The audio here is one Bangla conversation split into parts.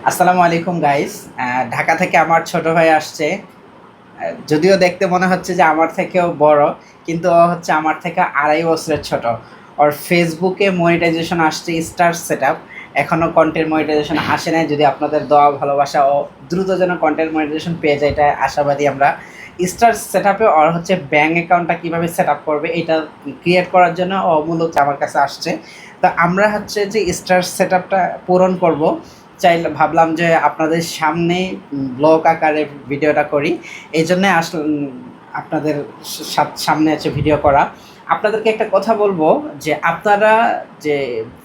আসসালামু আলাইকুম গাইস। ঢাকা থেকে আমার ছোট ভাই আসছে। যদিও দেখতে মনে হচ্ছে যে আমার থেকেও বড়, কিন্তু ও হচ্ছে আমার থেকে 2.5 বছরের ছোট। ওর ফেসবুকে মনিটাইজেশন আসছে স্টার সেট আপ, এখনও কন্টেন্ট মনিটাইজেশন আসে নাই। যদি আপনাদের দোয়া ভালোবাসা ও দ্রুত যেন কন্টেন্ট মনিটাইজেশন পেয়ে যায়, এটা আশাবাদী আমরা। স্টার সেট আপে ওর হচ্ছে ব্যাঙ্ক অ্যাকাউন্টটা কীভাবে সেট আপ করবে এটা ক্রিয়েট করার জন্য ও মূলত আমার কাছে আসছে। তো আমরা হচ্ছে যে স্টার সেট আপটা পূরণ করব, চাইলে ভাবলাম যে আপনাদের সামনে ব্লগ আকারে ভিডিওটা করি। এই জন্যে আপনাদের সামনে আছে ভিডিও করা। আপনাদেরকে একটা কথা বলবো যে আপনারা যে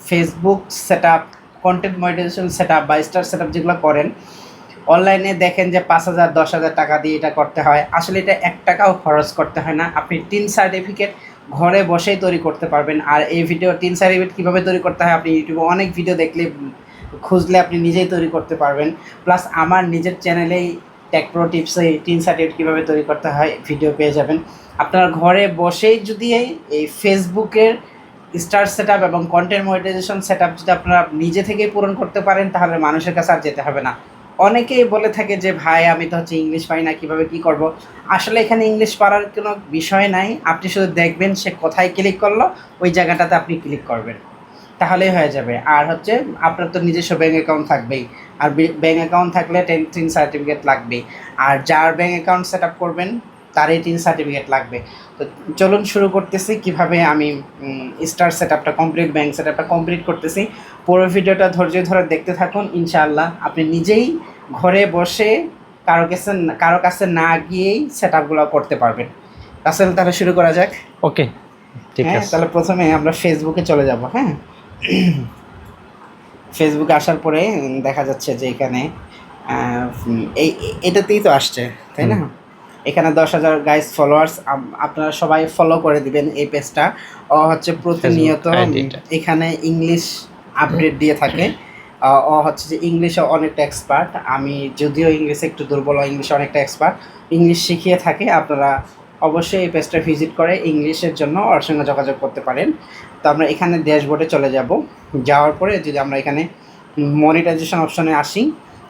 Facebook set up, content monetization set up বা স্টার সেট আপ যেগুলো করেন, অনলাইনে দেখেন যে 5,000 10,000 টাকা দিয়ে এটা করতে হয়। আসলে এটা 1 টাকাও খরচ করতে হয় না। আপনি টিন সার্টিফিকেট ঘরে বসেই তৈরি করতে পারবেন। আর এই ভিডিও টিন সার্টিফিকেট কীভাবে তৈরি করতে হয় আপনি ইউটিউবে অনেক ভিডিও দেখলে খুঁজলে আপনি নিজেই তৈরি করতে পারবেন। প্লাস আমার নিজের চ্যানেলেই টেক প্রো টিপসে টিন সার্টিফিকেট কীভাবে তৈরি করতে হয় ভিডিও পেয়ে যাবেন। আপনার ঘরে বসেই যদি এই ফেসবুকের স্টার সেট আপ এবং কন্টেন্ট মনিটাইজেশন সেট আপ যদি আপনারা নিজে থেকেই পূরণ করতে পারেন, তাহলে মানুষের কাছে আর যেতে হবে না। অনেকেই বলে থাকে যে ভাই আমি তো হচ্ছে ইংলিশ পাই না, কীভাবে কী করব। আসলে এখানে ইংলিশ পারার কোনো বিষয় নাই। আপনি শুধু দেখবেন সে কোথায় ক্লিক করলো, ওই জায়গাটাতে আপনি ক্লিক করবেন, তাহলেই হয়ে যাবে। আর হচ্ছে আপনার তো নিজস্ব ব্যাঙ্ক অ্যাকাউন্ট থাকবেই, আর ব্যাঙ্ক অ্যাকাউন্ট থাকলে টিন সার্টিফিকেট লাগবেই। আর যার ব্যাঙ্ক অ্যাকাউন্ট সেট আপ করবেন তারই টিন সার্টিফিকেট লাগবে। তো চলুন শুরু করতেছি কীভাবে আমি স্টার সেট আপটা কমপ্লিট, ব্যাঙ্ক সেট আপটা কমপ্লিট করতেছি। পুরো ভিডিওটা ধৈর্য ধরে দেখতে থাকুন, ইনশাআল্লাহ আপনি নিজেই ঘরে বসে কারো কাছে না গিয়েই সেট আপগুলো করতে পারবেন। আসলে তাহলে শুরু করা যাক। ওকে, ঠিক হ্যাঁ, আছে। তাহলে প্রথমে আমরা ফেসবুকে চলে যাব। হ্যাঁ, ফেসবুকে আসার পরে দেখা যাচ্ছে যে এখানে এটাতেই তো আসছে, তাই না? এখানে 10,000 গাইস ফলোয়ার্স। আপনারা সবাই ফলো করে দিবেন এই পেজটা। ও হচ্ছে ফেসবুক প্রতিনিয়ত আইডিটা। এখানে ইংলিশ আপডেট দিয়ে থাকে। ও হচ্ছে যে ইংলিশে অনেকটা এক্সপার্ট। আমি যদিও ইংলিশে একটু দুর্বল, ইংলিশে অনেকটা এক্সপার্ট। ইংলিশ শিখিয়ে থাকে। আপনারা অবশ্যই এই পেজটা ভিজিট করে ইংলিশের জন্য ওর সঙ্গে যোগাযোগ করতে পারেন। তো আমরা এখানে ড্যাশবোর্ডে চলে যাব। যাওয়ার পরে যদি আমরা এখানে মনিটাইজেশন অপশনে আসি,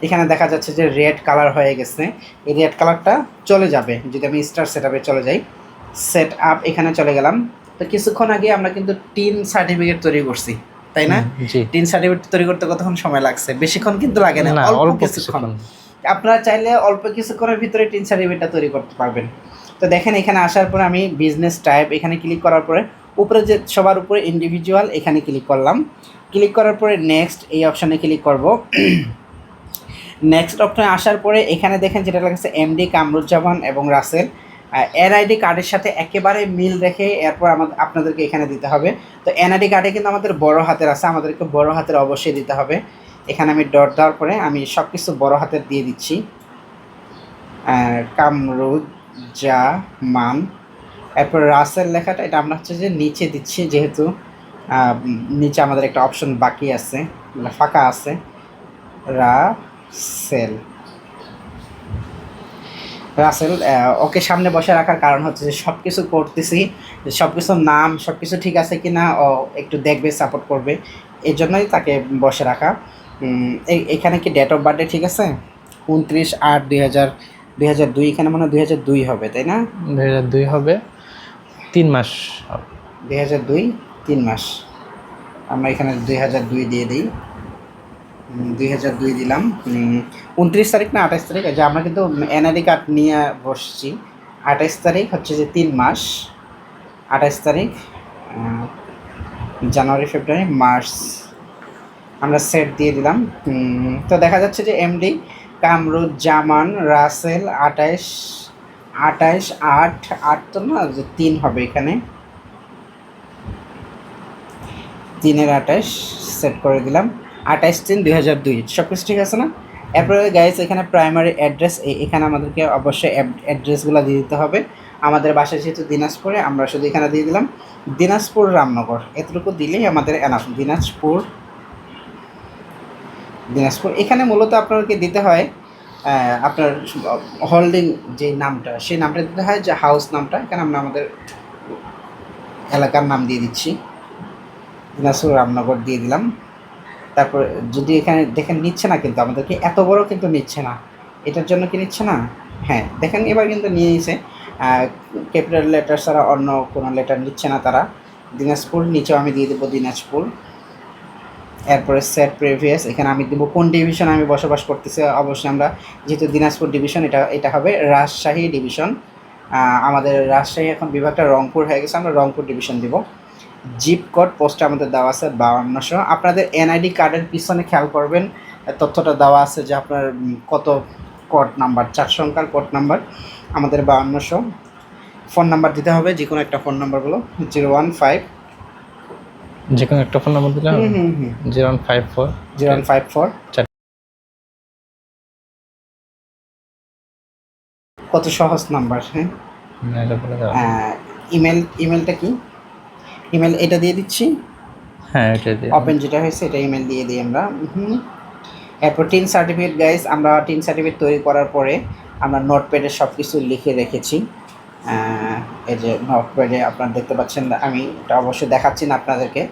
এখানে দেখা যাচ্ছে যে রেড কালার হয়ে গেছে। এই রেড কালারটা চলে যাবে যদি আমি স্টার সেট আপে চলে যাই। সেট আপ এখানে চলে গেলাম। তো কিছুক্ষণ আগে আমরা কিন্তু টিন সার্টিফিকেট তৈরি করছি, তাই না? জি। টিন সার্টিফিকেট তৈরি করতে কতক্ষণ সময় লাগছে? বেশিক্ষণ কিন্তু লাগে না, না, অল্প অল্প কিছুক্ষণ। আপনারা চাইলে অল্প কিছুক্ষণের ভিতরে টিন সার্টিফিকেটটা তৈরি করতে পারবেন। তো দেখেন এখানে আসার পরে আমি বিজনেস টাইপ এখানে ক্লিক করার পরে উপরে যে সবার উপরে ইন্ডিভিজুয়াল এখানে ক্লিক করলাম। ক্লিক করার পরে নেক্সট এই অপশানে ক্লিক করব। নেক্সট অপশানে আসার পরে এখানে দেখেন যেটা লেখা আছে এমডি কামরুজ্জামান এবং রাসেল। এনআইডি কার্ডের সাথে একেবারে মিল রেখে এরপর আপনাদেরকে এখানে দিতে হবে। তো এনআইডি কার্ডে কিন্তু আমাদের বড় হাতের আছে, আমাদেরকে বড় হাতের অবশ্যই দিতে হবে। এখানে আমি ডট দেওয়ার পরে আমি সব কিছু বড় হাতের দিয়ে দিচ্ছি। কামরুজ্জামান, এরপর রাসেল লেখাটা এটা আমরা হচ্ছে যে নিচে দিচ্ছি, যেহেতু নিচে আমাদের একটা অপশন বাকি আছে, মানে ফাঁকা আছে। রাসেল রাসেল ওকে সামনে বসে রাখার কারণ হচ্ছে যে সব কিছু করতেছি, সব কিছুর নাম সব কিছু ঠিক আছে কি না ও একটু দেখবে, সাপোর্ট করবে, এই জন্যই তাকে বসে রাখা। এখানে কি ডেট অফ বার্থডে ঠিক আছে? 29/8/2002। এখানে মনে হয় 2002 হবে, তাই না? 2002 হবে, 3 মাস। 2002 3 মাস। আমরা এখানে 2002 দিয়ে দিই। 2002 দিলাম। 29 তারিখ না 28 তারিখ, যে আমরা কিন্তু এনআইডি কার্ড নিয়ে বসছি। 28 তারিখ হচ্ছে যে 3 মাস। 28 তারিখ, জানুয়ারি ফেব্রুয়ারি মার্চ, আমরা সেট দিয়ে দিলাম। তো দেখা যাচ্ছে যে এমডি কামরুজ্জামান রাসেল 28/8/8 তো না, যে 3 হবে এখানে, 3/28 সেট করে দিলাম। 28/3/2002 সব কিছু ঠিক আছে না? এরপরে গাইস এখানে প্রাইমারি অ্যাড্রেস, এখানে আমাদেরকে অবশ্যই অ্যাড্রেসগুলো দিয়ে দিতে হবে। আমাদের বাসা যেহেতু দিনাজপুরে, আমরা শুধু এখানে দিয়ে দিলাম দিনাজপুর রামনগর, এতটুকু দিলেই আমাদের এনাফ। দিনাজপুর এখানে মূলত আপনাকে দিতে হয় আপনার হোল্ডিং যে নামটা, সেই নামটা দিতে হয়, যে হাউস নামটা। এখানে আমরা আমাদের এলাকার নাম দিয়ে দিচ্ছি, দিনাজপুর রামনগর দিয়ে দিলাম। তারপর যদি এখানে দেখেন নিচ্ছে না, কিন্তু আমাদেরকে এত বড় কিন্তু নিচ্ছে না, এটার জন্য কি নিচ্ছে না? হ্যাঁ দেখেন এবার কিন্তু নিয়ে নিছে। ক্যাপিটাল লেটার ছাড়া অন্য কোনো লেটার নিচ্ছে না তারা। দিনাজপুর, নিচেও আমি দিয়ে দেবো দিনাজপুর। এরপরে সেট প্রিভিয়াস, এখানে আমি দেবো কোন ডিভিশন আমি বসবাস করতেছি। অবশ্যই আমরা যেহেতু দিনাজপুর ডিভিশন, এটা হবে রাজশাহী ডিভিশন। আমাদের রাজশাহী এখন বিভাগটা রংপুর হয়ে গেছে, আমরা রংপুর ডিভিশন দিব। জিপ কোড পোস্টে আমাদের দেওয়া আছে 5200। আপনাদের এনআইডি কার্ডের পিছনে খেয়াল করবেন, তথ্যটা দেওয়া আছে যে আপনার কত কোড নাম্বার, 4 সংখ্যার কোড নাম্বার আমাদের 5200। ফোন নাম্বার দিতে হবে, যে কোনো একটা ফোন নাম্বারগুলো 015 যে কোনো একটা ফোন নাম্বার দিলাম। 0154 0154। কত সহজ নাম্বার। হ্যাঁ, এটা বলে দাও। ইমেলটা কি? ইমেল এটা দিয়ে দিচ্ছি। হ্যাঁ এটা দিয়ে ওপেন যেটা হয়েছে এটা ইমেল দিয়ে দিই আমরা। এরপর টিন সার্টিফিকেট গাইস, আমরা টিন সার্টিফিকেট তৈরি করার পরে আমরা নোটপ্যাডে সব কিছু লিখে রেখেছি। এই যে নোটপ্যাডে আপনারা দেখতে পাচ্ছেন, আমি এটা অবশ্যই দেখাচ্ছি না আপনাদেরকে,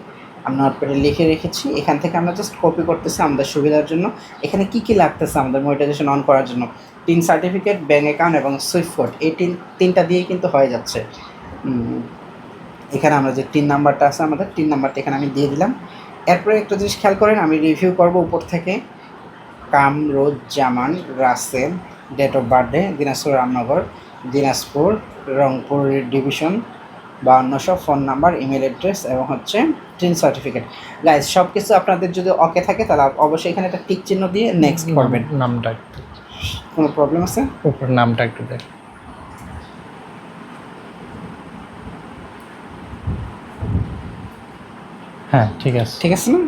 আমি নোটপ্যাডে লিখে রেখেছি। এখান থেকে আমরা জাস্ট কপি করতেছি আমাদের সুবিধার জন্য। এখানে কি কি লাগতেছে আমাদের মনিটাইজেশন অন করার জন্য? টিন সার্টিফিকেট, ব্যাঙ্ক অ্যাকাউন্ট এবং সুইফট কোড, এই তিনটা দিয়েই কিন্তু হয়ে যাচ্ছে। এখানে আমরা যে টিন নাম্বারটা আছে আমাদের, টিন নাম্বারটা এখানে আমি দিয়ে দিলাম। এরপরে একটা জিনিস খেয়াল করেন, আমি রিভিউ করব উপর থেকে। Kamruzzaman Rasel, date of birthday Dinajpur Ramnagar, Dinajpur Rangpur division 5200, phone number, email address এবং হচ্ছে টিন সার্টিফিকেট। গাইজ সব কিছু আপনাদের যদি ওকে থাকে তাহলে অবশ্যই এখানে একটা টিক চিহ্ন দিয়ে নেক্সট করবেন। নামটা একটু, কোনো প্রবলেম আছে? উপর নামটা একটু দেখ। হ্যাঁ ঠিক আছে। ঠিক আছে না?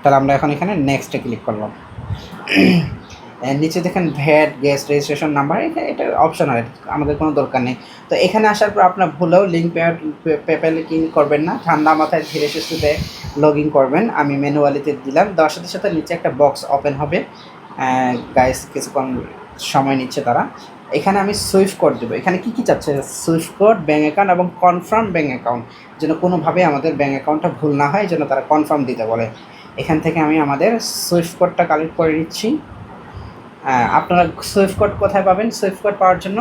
তাহলে আমরা এখন এখানে নেক্সটে ক্লিক করলাম। নিচে দেখেন ভ্যাট গেস্ট রেজিস্ট্রেশন নাম্বার, এটা অপশনাল, আমাদের কোনো দরকার নেই। তো এখানে আসার পর আপনার ভুলেও লিঙ্ক পেপ্যালে ক্লিক করবেন না, ঠান্ডা মাথায় ধীরে সুস্থে লগ ইন করবেন। আমি ম্যানুয়ালিতে দিলাম, দেওয়ার সাথে সাথে নিচে একটা বক্স ওপেন হবে। গাইস কিছুক্ষণ সময় নিচ্ছে তারা। এখানে আমি সুইফট কোড দেবো। এখানে কী কী চাচ্ছে? সুইফট কোড, ব্যাঙ্ক অ্যাকাউন্ট এবং কনফার্ম ব্যাঙ্ক অ্যাকাউন্ট, যেন কোনোভাবে আমাদের ব্যাঙ্ক অ্যাকাউন্টটা ভুল না হয়, যেন তারা কনফার্ম দিতে বলে। এখান থেকে আমি আমাদের সুইফট কোডটা কালেক্ট করে নিচ্ছি। আপনারা সুইফট কোড কোথায় পাবেন? সুইফট কোড পাওয়ার জন্য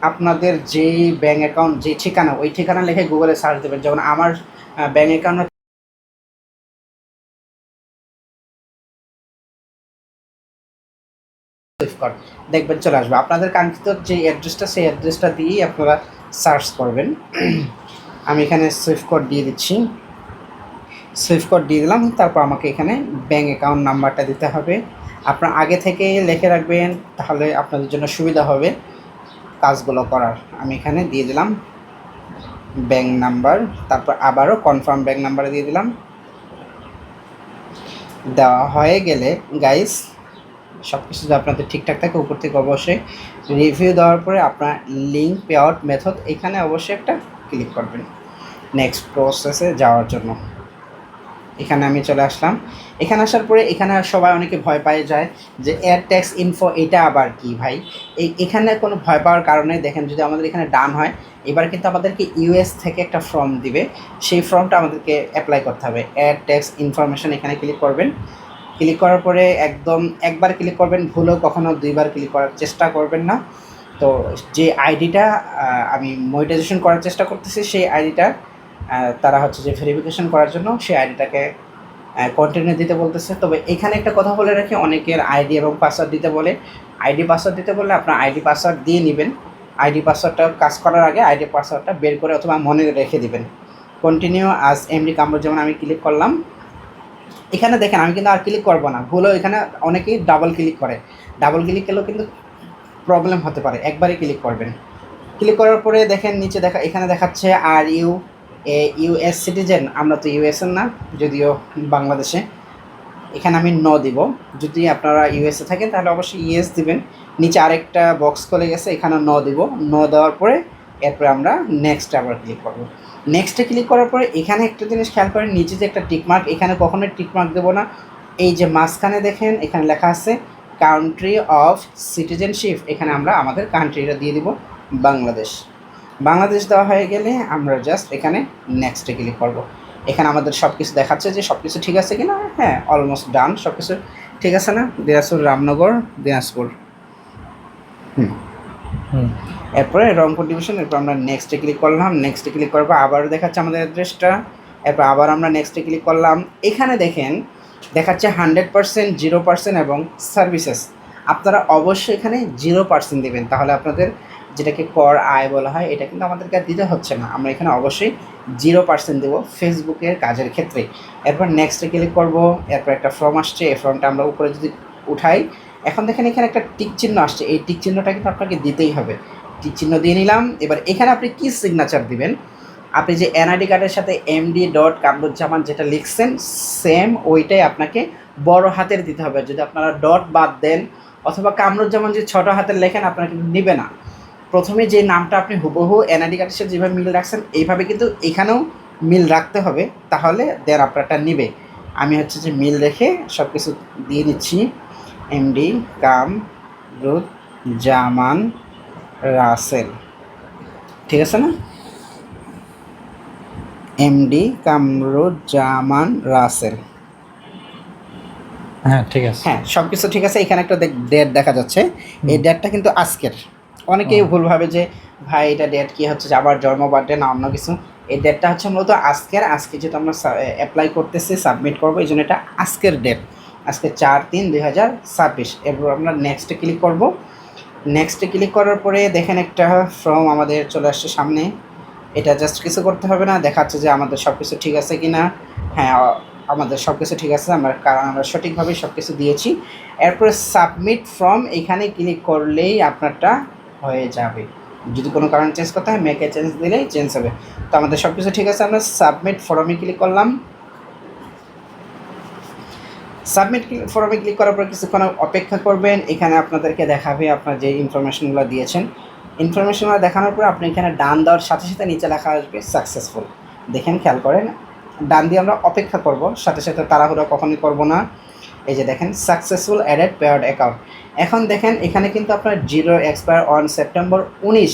আপনাদের যেই ব্যাঙ্ক অ্যাকাউন্ট, যে ঠিকানা, ওই ঠিকানা লিখে গুগলে সার্চ দেবেন। যেমন আমার ব্যাঙ্ক অ্যাকাউন্ট সুইফট কোড দেখবেন চলে আসবে। আপনাদের কাঙ্ক্ষিত যে অ্যাড্রেসটা, সেই অ্যাড্রেসটা দিয়েই আপনারা সার্চ করবেন। আমি এখানে সুইফট কোড দিয়ে দিচ্ছি। সুইফট কোড দিয়ে দিলাম। তারপর আমাকে এখানে ব্যাঙ্ক অ্যাকাউন্ট নাম্বারটা দিতে হবে। আপনার আগে থেকে লিখে রাখবেন, তাহলে আপনাদের জন্য সুবিধা হবে কাজগুলো করার। আমি এখানে দিয়ে দিলাম ব্যাঙ্ক নাম্বার, তারপর আবারও কনফার্ম ব্যাঙ্ক নাম্বার দিয়ে দিলাম। দেওয়া হয়ে গেলে গাইস সব কিছু যদি আপনাদের ঠিকঠাক থাকে, উপর থেকে অবশ্যই রিভিউ দেওয়ার পরে আপনার লিঙ্ক পে আউট মেথড, এখানে অবশ্যই একটা ক্লিক করবেন নেক্সট প্রসেসে যাওয়ার জন্য। এখানে আমি চলে আসলাম। এখানে আসার পরে এখানে সবাই অনেকে ভয় পেয়ে যায় যে এয়ার ট্যাক্স ইনফো, এটা আবার কি ভাই? এখানে কোনো ভয় পাওয়ার কারণে দেখেন, যদি আমাদের এখানে ডান হয়, এবার কিন্তু আমাদেরকে ইউএস থেকে একটা ফর্ম দিবে, সেই ফর্মটা আমাদেরকে অ্যাপ্লাই করতে হবে। এয়ার ট্যাক্স ইনফরমেশন এখানে ক্লিক করবেন। ক্লিক করার পরে একদম একবার ক্লিক করবেন, ভুলেও কখনো দুইবার ক্লিক করার চেষ্টা করবেন না। তো যে আইডিটা আমি মনিটাইজেশন করার চেষ্টা করতেছি, সেই আইডিটা তারা হচ্ছে যে ভেরিফিকেশন করার জন্য সেই আইডিটাকে কন্টিনিউ দিতে বলতেছে। তবে এখানে একটা কথা বলে রাখি, অনেকের আইডি এবং পাসওয়ার্ড দিতে বলে। আইডি পাসওয়ার্ড দিতে বললে আপনার আইডি পাসওয়ার্ড দিয়ে নেবেন। আইডি পাসওয়ার্ডটা কাজ করার আগে আইডি পাসওয়ার্ডটা বের করে অথবা মনে রেখে দিবেন। কন্টিনিউ আজ এমডি কামরুজ্জামান আমি ক্লিক করলাম। এখানে দেখেন আমি কিন্তু আর ক্লিক করবো না, ভুলও এখানে অনেকেই ডাবল ক্লিক করে। ডাবল ক্লিক করলেও কিন্তু প্রবলেম হতে পারে, একবারই ক্লিক করবেন। ক্লিক করার পরে দেখেন নিচে এখানে দেখাচ্ছে আর ইউ ইউএস সিটিজেন। আমরা তো ইউএসএর না, যদিও বাংলাদেশে। এখানে আমি ন দিব। যদি আপনারা ইউএসএ থাকেন তাহলে অবশ্যই ইয়েস দিবেন। নিচে আরেকটা বক্স খুলে গেছে, এখানে ন দিব। ন দেওয়ার পরে এরপরে আমরা নেক্সটে আবার ক্লিক করব। নেক্সটে ক্লিক করার পরে এখানে একটা জিনিস খেয়াল করেন, নিচে যে একটা টিকমার্ক, এখানে কখনোই টিকমার্ক দেবো না। এই যে মাঝখানে দেখেন এখানে লেখা আছে কান্ট্রি অফ সিটিজেনশিপ, এখানে আমরা আমাদের কান্ট্রিটা দিয়ে দিব বাংলাদেশ। বাংলাদেশ দেওয়া হয়ে গেলে আমরা জাস্ট এখানে নেক্সটে ক্লিক করব। এখানে আমাদের সব কিছু দেখাচ্ছে যে সব কিছু ঠিক আছে কিনা। হ্যাঁ, অলমোস্ট ডান, সব কিছু ঠিক আছে না। দিনাজপুর, রামনগর, দিনাজপুর। হুম। এরপরে রংপুর ডিভিশন। এরপর আমরা নেক্সটে ক্লিক করলাম, নেক্সটে ক্লিক করবো, আবারও দেখাচ্ছে আমাদের অ্যাড্রেসটা। এরপর আবার আমরা নেক্সটে ক্লিক করলাম। এখানে দেখেন দেখাচ্ছে 100%, 0% এবং সার্ভিসেস। আপনারা অবশ্যই এখানে 0% দেবেন, তাহলে আপনাদের যেটাকে কর আয় বলা হয় এটা কিন্তু আমাদেরকে দিতে হচ্ছে না। আমরা এখানে অবশ্যই 0% দেবো ফেসবুকের কাজের ক্ষেত্রে। এরপর নেক্সটে ক্লিক করব। এরপর একটা ফর্ম আসছে, এই ফর্মটা আমরা উপরে যদি উঠাই, এখন দেখেন এখানে একটা টিক চিহ্ন আসছে, এই টিক চিহ্নটা কিন্তু আপনাকে দিতেই হবে। টিক চিহ্ন দিয়ে নিলাম। এবার এখানে আপনি কি সিগনেচার দিবেন, আপনি যে এনআইডি কার্ডের সাথে MD.কামরুজ্জামান যেটা লিখছেন সেম ওইটাই আপনাকে বড় হাতের দিতে হবে। যদি আপনারা ডট বাদ দেন অথবা কামরুজ্জামান যদি ছোটো হাতের লেখেন আপনারা কিন্তু নিবে না। প্রথমে যে নামটা আপনি হুবহু এনআইডি কার্ডের সাথে যেভাবে মিল রাখছেন এইভাবে কিন্তু এখানেও মিল রাখতে হবে, তাহলে দেন আপনারটা নিবে। আমি হচ্ছে যে মিল রেখে সব কিছু দিয়ে নিচ্ছি। MD কামরুজ্জামান রাসেল, ঠিক আছে না? MD কামরুজ্জামান রাসেল। হ্যাঁ ঠিক আছে। হ্যাঁ, সব কিছু ঠিক আছে। এখানে একটা ডেট দেখা যাচ্ছে, এই ডেটটা কিন্তু আজকের। অনেকেই ভুল ভাবে যে ভাই এটা ডেট কি হচ্ছে যে আবার জন্ম, বার্থডে না অন্য কিছু। এই ডেটটা হচ্ছে মূলত আজকের। আজকে যেটা আমরা অ্যাপ্লাই করতেছি, সাবমিট করবো, এই জন্য এটা আজকের ডেট, আজকে 4/3/2026। এরপর আমরা নেক্সটে ক্লিক করব। নেক্সটে ক্লিক করার পরে দেখেন একটা ফর্ম আমাদের চলে আসছে সামনে। এটা জাস্ট কিছু করতে হবে না, দেখাচ্ছে যে আমাদের সব কিছু ঠিক আছে কি না। হ্যাঁ, আমাদের সব কিছু ঠিক আছে, কারণ আমরা সঠিকভাবে সব কিছু দিয়েছি। এরপরে সাবমিট ফর্ম, এখানে ক্লিক করলেই আপনারটা হয়ে যাবে। যদি কোনো কারণে চেঞ্জ করতে হয় মেকে চেঞ্জ দিলেই চেঞ্জ হবে। তো আমাদের সব কিছু ঠিক আছে, আমরা সাবমিট ফর্মে ক্লিক করলাম। সাবমিট ফর্মে ক্লিক করার পর কিছুক্ষণ অপেক্ষা করবেন। এখানে আপনাদেরকে দেখাবে আপনার যে ইনফরমেশনগুলো দিয়েছেন। ইনফরমেশনগুলো দেখানোর পর আপনি এখানে ডান দেওয়ার সাথে সাথে নিচে লেখা আসবে সাকসেসফুল। দেখেন, খেয়াল করেন, ডান দিয়ে আমরা অপেক্ষা করব, সাথে সাথে তাড়াহুড়া কখনই করব না। এই যে দেখেন সাকসেসফুল অ্যাডেড পেয়ার্ড অ্যাকাউন্ট। এখন দেখেন এখানে কিন্তু আপনার 0 এক্সপায়ার অন সেপ্টেম্বর 19,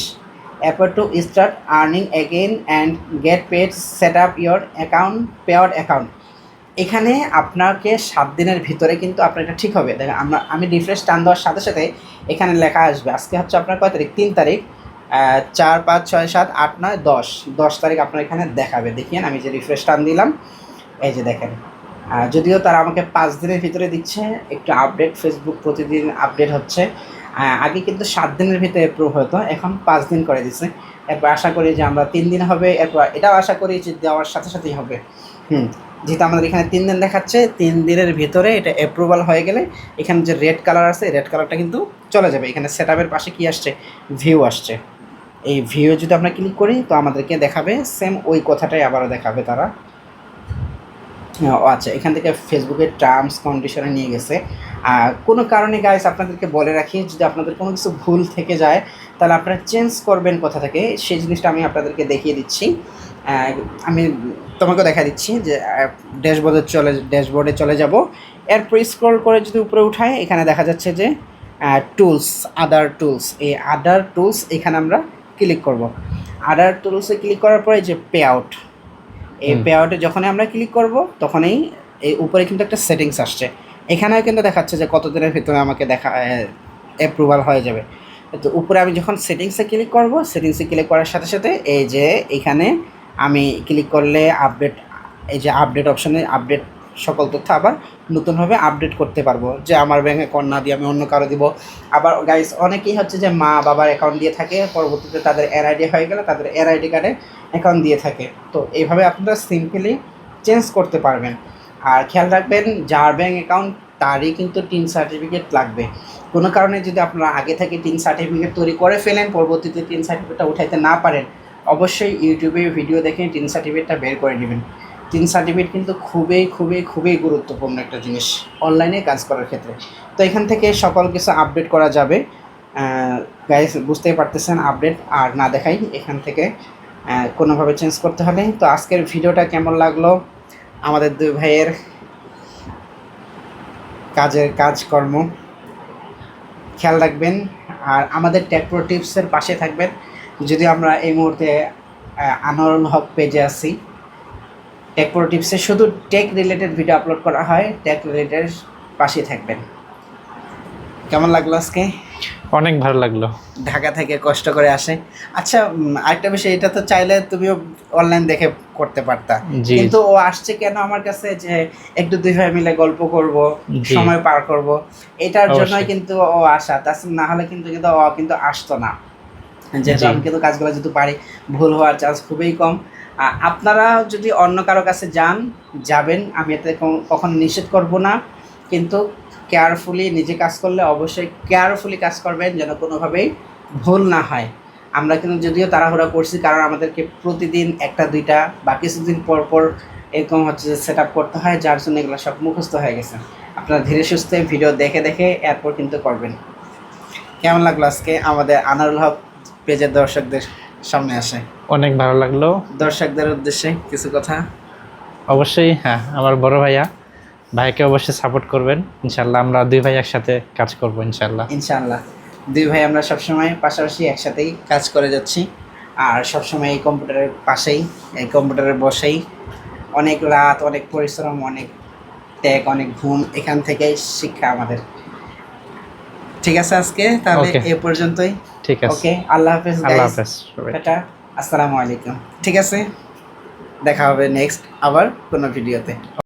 এরপর to start earning again and get paid, set up your account, paired account. এখানে আপনাকে 7 দিনের ভিতরে কিন্তু আপনার এটা ঠিক হবে। দেখেন আমি রিফ্রেশ টান দেওয়ার সাথে সাথে এখানে লেখা আসবে। আজকে হচ্ছে আপনার কয় তারিখ? 3 তারিখ। 4, 5, 6, 7, 8, 9, 10 তারিখ আপনার এখানে দেখাবে। দেখেন আমি যে রিফ্রেশ টান দিলাম, এই যে দেখেন। যদিও তারা আমাকে 5 দিনের ভিতরে দিচ্ছে, একটু আপডেট, ফেসবুক প্রতিদিন আপডেট হচ্ছে। আগে কিন্তু 7 দিনের ভিতরে অ্যাপ্রুভ হতো, এখন 5 দিন করে দিচ্ছে। এরপর আশা করি যে আমরা 3 দিন হবে, এরপর এটাও আশা করি যে দেওয়ার সাথে সাথেই হবে। যেহেতু আমাদের এখানে 3 দিন দেখাচ্ছে, 3 দিনের ভিতরে এটা অ্যাপ্রুভাল হয়ে গেলে এখানে যে রেড কালার আছে, রেড কালারটা কিন্তু চলে যাবে। এখানে সেট আপের পাশে কী আসছে? ভিউ আসছে। এই ভিউ যদি আমরা ক্লিক করি তো আমাদেরকে দেখাবে সেম ওই কথাটাই আবারও দেখাবে তারা। আচ্ছা, এখান থেকে ফেসবুকের টার্মস কন্ডিশনে নিয়ে গেছে। কোনো কারণে গাইস আপনাদেরকে বলে রাখি, যদি আপনাদের কোনো কিছু ভুল থেকে যায় তাহলে আপনারা চেঞ্জ করবেন কোথা থেকে, সেই জিনিসটা আমি আপনাদেরকে দেখিয়ে দিচ্ছি। আমি তোমাকে দেখা দিচ্ছি যে ড্যাশবোর্ডে চলে যাব। এরপর স্ক্রল করে যদি উপরে উঠাই, এখানে দেখা যাচ্ছে যে টুলস, আদার টুলস। এই আদার টুলস এখানে আমরা ক্লিক করব। আদার টুলসে ক্লিক করার পরে যে পে আউট, এই পে আউটে যখনই আমরা ক্লিক করব তখনই এই উপরে কিন্তু একটা সেটিংস আসছে। এখানেও কিন্তু দেখাচ্ছে যে কত দিনের ভিতরে আমাকে অ্যাপ্রুভাল হয়ে যাবে। তো উপরে আমি যখন সেটিংসে ক্লিক করব, সেটিংসে ক্লিক করার সাথে সাথে এই যে এখানে আমি ক্লিক করলে আপডেট, এই যে আপডেট অপশানে আপডেট সকল তথ্য আবার নতুনভাবে আপডেট করতে পারবো। যে আমার ব্যাঙ্ক অ্যাকাউন্ট না দিয়ে আমি অন্য কারো দিব। আবার গাইস অনেকেই হচ্ছে যে মা বাবার অ্যাকাউন্ট দিয়ে থাকে, পরবর্তীতে তাদের এনআইডি হয়ে গেলে তাদের এনআইডি কার্ডে অ্যাকাউন্ট দিয়ে থাকে। তো এইভাবে আপনারা সিম্পলি চেঞ্জ করতে পারবেন। আর খেয়াল রাখবেন, যার ব্যাঙ্ক অ্যাকাউন্ট তারই কিন্তু টিন সার্টিফিকেট লাগবে। কোনো কারণে যদি আপনারা আগে থেকে টিন সার্টিফিকেট তৈরি করে ফেলেন, পরবর্তীতে টিন সার্টিফিকেটটা উঠাইতে না পারেন, অবশ্যই ইউটিউবে ভিডিও দেখে টিন সার্টিফিকেটটা বের করে নেবেন। টিন সার্টিফিকেট কিন্তু খুবই খুবই খুবই গুরুত্বপূর্ণ একটা জিনিস অনলাইনে কাজ করার ক্ষেত্রে। তো এখান থেকে সকল কিছু আপডেট করা যাবে। গাইস বুঝতেই পারতেছেন, আপডেট আর না দেখাই এখান থেকে কোনোভাবে চেঞ্জ করতে হবে। তো আজকের ভিডিওটা কেমন লাগলো, আমাদের দুই ভাইয়ের কাজকর্ম খেয়াল রাখবেন। আর আমাদের টেকপ্রো টিপসের পাশে থাকবেন। যদি আমরা এই মুহূর্তে আনোয়ারুল হক পেজে আছি, টেক প্রো টিপসে শুধু টেক রিলেটেড ভিডিও আপলোড করা হয়, টেক রিলেটেড পাশেই থাকবেন। কেমন লাগলো আজকে? অনেক ভালো লাগলো। ঢাকা থেকে কষ্ট করে আসে। আচ্ছা আরেকটা বিষয়, এটা তো চাইলে তুমিও অনলাইন দেখে করতে পারতা, জি। কিন্তু ও আসছে কেন আমার কাছে যে একটু দুই ভাই মিলে গল্প করব, জি। সময় পার করব, এটার জন্যই অবশ্যই। কিন্তু ও আসা। তাছাড়া না হলে কিন্তু কিন্তু ও কিন্তু আসতো না। যেহেতু জি। আমি কিন্তু কাজগুলো যেহেতু পারি, ভুল হওয়ার চান্স খুবই কম। আপনারা যদি অন্য কারো কাছে যাবেন, আমি এতে কখনো নিষেধ করব না, কিন্তু কেয়ারফুলি নিজে কাজ করলে অবশ্যই কেয়ারফুলি কাজ করবেন, যেন কোনোভাবেই ভুল না হয়। আমরা কিন্তু যদিও তাড়াহুড়া করছি, কারণ আমাদেরকে প্রতিদিন একটা দুইটা বা কিছুদিন পর পর এরকম হচ্ছে যে সেট আপ করতে হয়, যার জন্য এগুলো সব মুখস্থ হয়ে গেছে। আপনারা ধীরে সুস্থে ভিডিও দেখে দেখে এরপর কিন্তু করবেন। কেমন লাগলো আজকে আমাদের আনারুল হক পেজের দর্শকদের সামনে আসে? অনেক ভালো লাগলো। দর্শকদের উদ্দেশ্যে কিছু কথা? অবশ্যই, হ্যাঁ, আমার বড় ভাইকে অবশ্যই সাপোর্ট করবেন। ইনশাল্লাহ আমরা দুই ভাই একসাথে কাজ করব ইনশাল্লাহ। ইনশাআল্লাহ দুই ভাই আমরা সবসময় পাশাপাশি একসাথেই কাজ করে যাচ্ছি, আর সবসময় এই কম্পিউটারের পাশেই, এই কম্পিউটারে বসেই অনেক রাত, অনেক পরিশ্রম, অনেক ত্যাগ, অনেক ঘুম, এখান থেকেই শিক্ষা আমাদের। ঠিক আছে, আজকে তাহলে Okay. এ পর্যন্তই। ঠিক আছে। ওকে, আল্লাহ হাফেজ আল্লাহ গাইস, হাফেজ সবাই। টাটা, আসসালামু আলাইকুম। ঠিক আছে, দেখা হবে নেক্সট আবার কোনো ভিডিওতে।